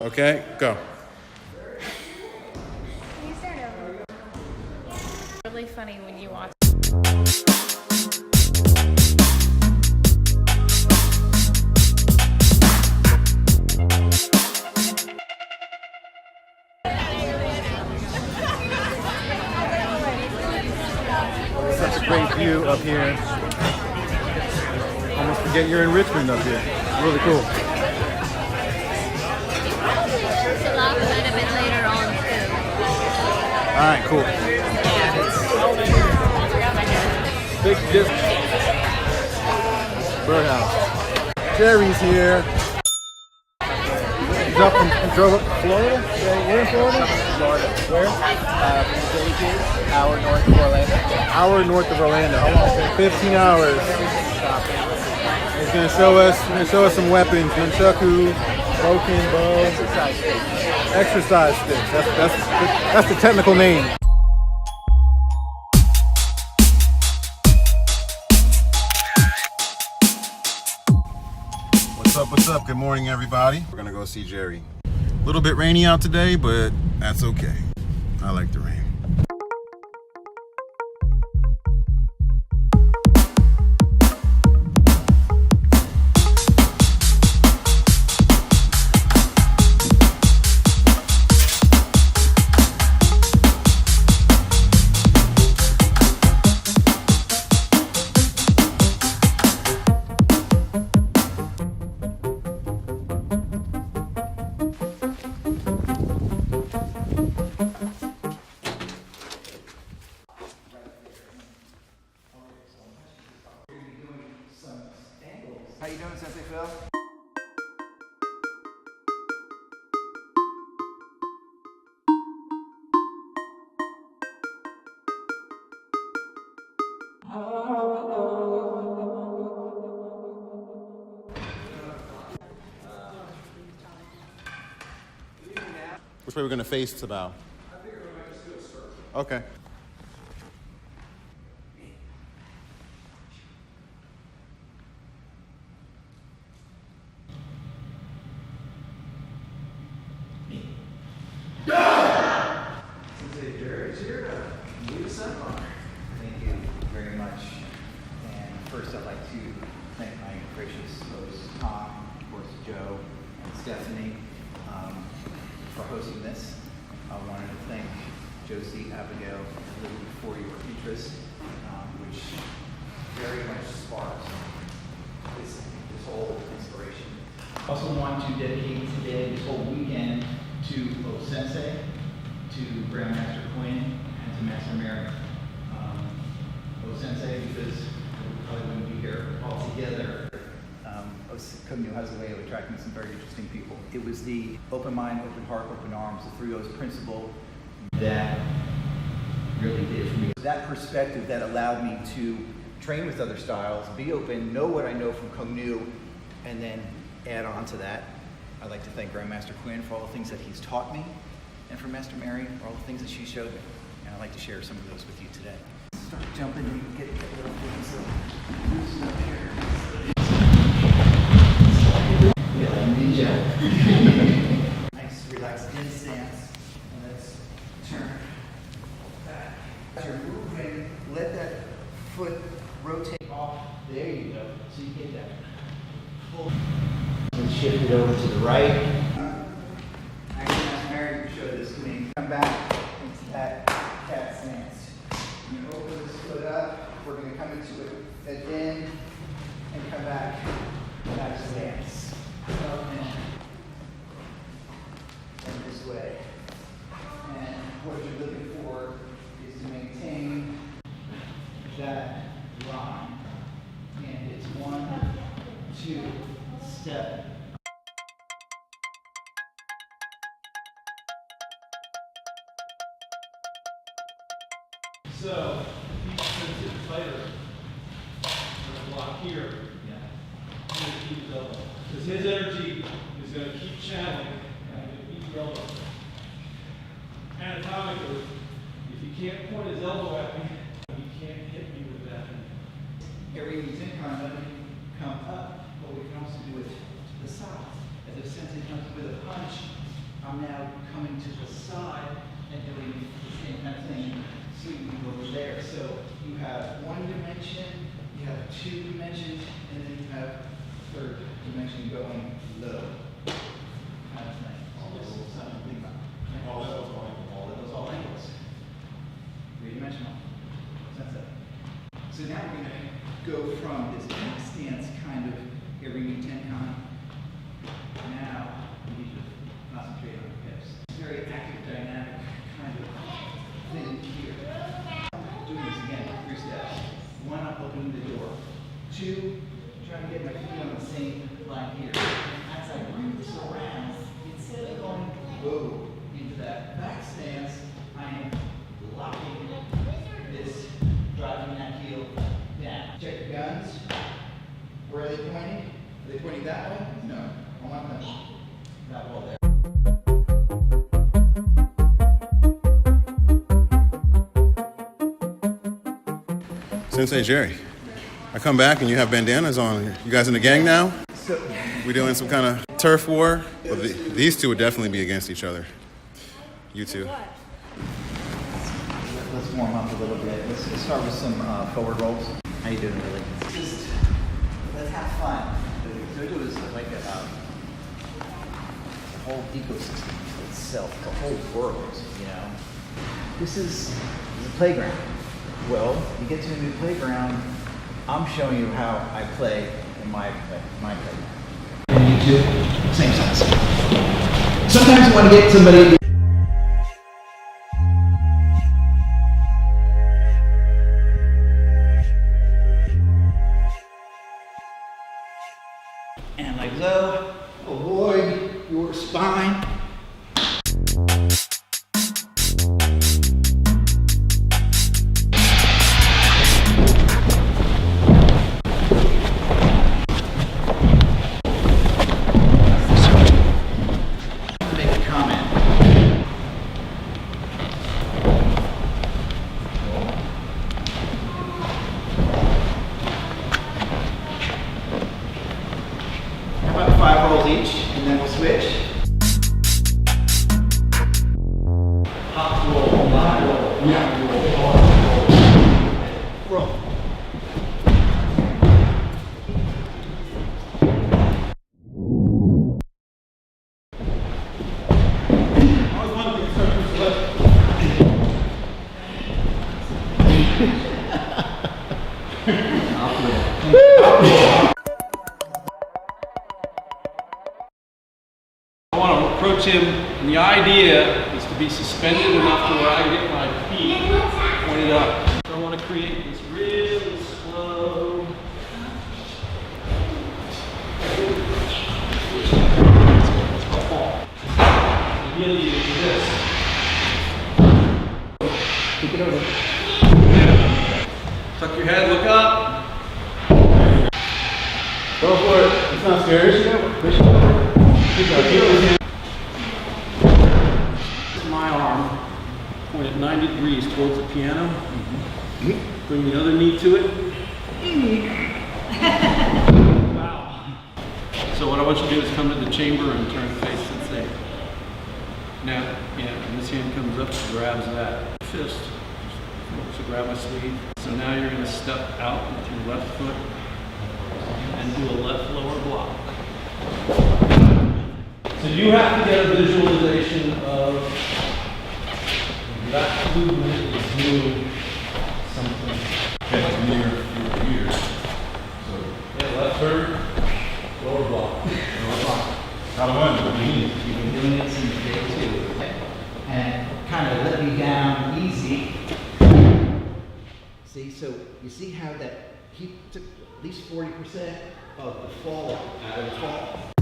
Okay, go. You start over. Really funny when you watch. Such a great view up here. Almost forget you're in Richmond up here. It's really cool. It's a lot quite a bit later on too. All right, cool. Big disc. Birdhouse. Gerry's here. Drove up to Florida? Where in Florida? Florida. Where? Hour north of Orlando. Hour north of Orlando. How long? 15 hours. He's gonna show us some weapons. Nunchaku, broken bow. Exercise sticks. That's the technical name. What's up? Good morning, everybody. We're gonna go see Gerry. A little bit rainy out today, but that's okay. I like the rain. How you doing, Sensei Phil? Which way we're gonna face to bow? I think we might just do a circle. Okay. Sensei Gerry's here to lead us up on. Thank you very much. And first I'd like to thank my gracious hosts, Tom, of course, Joe, and Stephanie, for hosting this. I wanted to thank Josie, Abigail, and Lily for your interest, which very much sparked this whole inspiration. I also want to dedicate today, this whole weekend, to O Sensei, to Grandmaster Quinn, and to Master Mary. O Sensei, because we probably wouldn't be here all together. Kogyo has a way of attracting some very interesting people. It was the open mind, open heart, open arms, the 3 O's principle that really did it for me. That perspective that allowed me to train with other styles, be open, know what I know from Kogyo, and then add on to that. I'd like to thank Grandmaster Quinn for all the things that he's taught me, and for Master Mary for all the things that she showed me. And I'd like to share some of those with you today. Start jumping and you can get little things loosen up here. Yeah, like ninja. Nice, relaxed in stance. And let's turn back. As you're moving, let that foot rotate off. There you go. So you get that full. And shift it over to the right. Actually, Master Mary showed this to me. Come back into that cat stance. You're going to open this foot up. We're going to come into it at in and come back stance. Up and this way. And what you're looking for is to maintain that line. And it's 1, 2, step. So, he sends it tighter. There's a block here. Yeah. He's going to keep his elbow. Because his energy is going to keep channeling and keep your elbow. Anatomically, if he can't point his elbow at me, he can't hit me with that. Gerry needs in contact, come up, but we can also do it to the side. As if Sensei comes with a punch, I'm now coming to the side and doing the same kind of thing. So you can go over there. So you have one dimension, you have two dimensions, and then you have a third dimension going low. Kind of thing. All those something to think about. All those all angles. Three-dimensional. That's it. So now we're going to go from this back stance kind of every knee 10 kind. Now you need to concentrate on the hips. Very active, dynamic kind of thing here. Doing this again, 3 steps. 1, I'm opening the door. 2, trying to get my feet on the same line here. As I bring this around, instead of going whoa into that back stance, I am locking this, driving that heel down. Check the guns. Where are they pointing? Are they pointing that way? No. I want them that wall there. Sensei Gerry, I come back and you have bandanas on. You guys in the gang now? So, We doing some kind of turf war? Well, these two would definitely be against each other. You two. let's warm up a little bit. Let's start with some forward rolls. How you doing, Billy? Just let's have fun. Dojo is like a whole ecosystem itself, the whole world. You know, this is a playground. Well, you get to a new playground. I'm showing you how I play in my playground. And you two, same size. Sometimes you want to get somebody. And like so, avoid your spine. Make a comment. How about 5 rolls each, and then we'll switch. Hop roll, hop roll, yeah, roll. Roll. I want to approach him, and the idea is to be suspended enough to where I get my feet pointed up. So I want to create this really slow. Ideally, you do this. Kick it over. Tuck your head, look up. Go for it. It's not scary. This is my arm. Point it 90 degrees towards the piano. Bring the other knee to it. Wow. So what I want you to do is come to the chamber and turn face sensei. Now, yeah, and this hand comes up, grabs that fist. So grab my sleeve. So now you're going to step out with your left foot and do a left lower block. So you have to get a visualization of that movement is doing something. Okay, near. So, Yeah, left turn, lower block. how to win? You've been doing it since day 2. And kind of let me down easy. See, so you see how that he took at least 40% of the fall out of the fall.